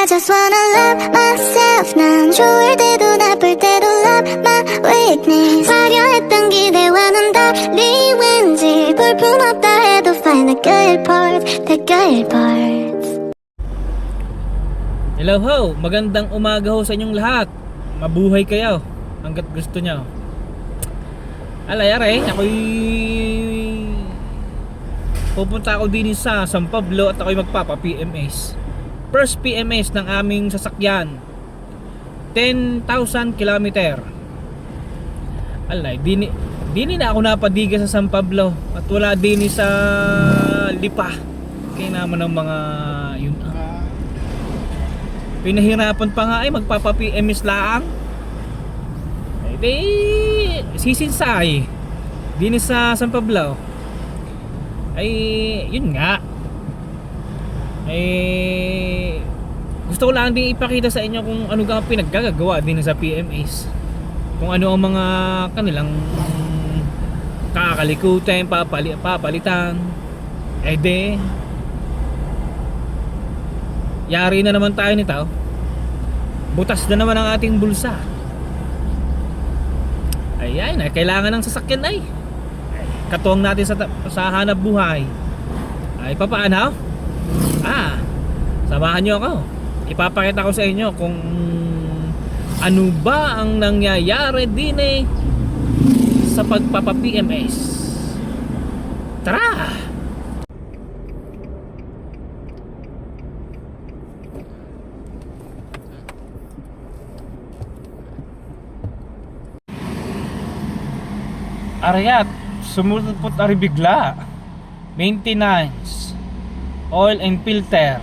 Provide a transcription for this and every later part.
just wanna love myself. 난 좋을 때도 나쁠 때도 love my weakness. 화려했던 기대와는 달리 왠지 볼품없다 해도 find the good parts, the good parts. Hello ho, magandang umaga ho sa inyong lahat. Mabuhay kayo hanggat gusto nyo. Alayare, ako'y pupunta ako din sa San Pablo at ako'y magpapa-PMS. First PMS ng aming sasakyan, 10,000 kilometer. Alay, dini na ako napadiga sa San Pablo at wala din sa Lipa. Kaya naman ng mga yun. Pinahirapan pa nga ay magpapa-PMS laang. Eh di sisinsay din sa San Pablo. Ay yun nga. Eh gusto ko lang din ipakita sa inyo kung ano ang pinaggagawa din sa PMS. Kung ano ang mga kanilang kakalikutan, papalitan. Eh de yari na naman tayo nito. Butas na naman ang ating bulsa. Ayan, kailangan ng sasakyan ay katuwang natin sa hanap buhay. Ay papaano? Samahan nyo ako. Ipapakita ko sa inyo kung ano ba ang nangyayari din sa pagpapa-PMS. Tara! Arayat, sumunod po ari bigla. Maintenance, oil and filter.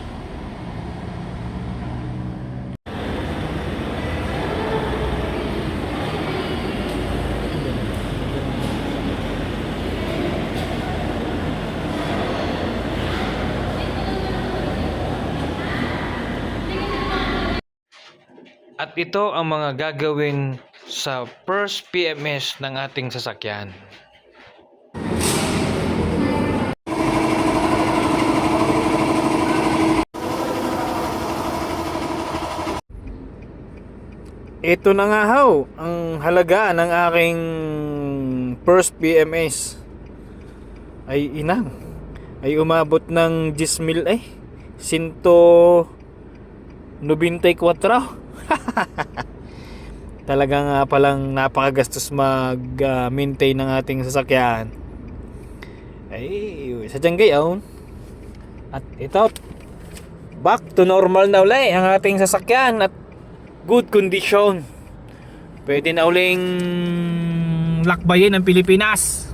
At ito ang mga gagawin sa first PMS ng ating sasakyan. Ito na nga ho ang halaga ng aking first PMS. Ay inang, ay umabot ng 10,000 194. Talagang palang napakagastos mag-maintain ng ating sasakyan. Ay, sadyang gayon. At ito, back to normal na ulit ang ating sasakyan at good condition. Pwede na uling lakbayin ang Pilipinas.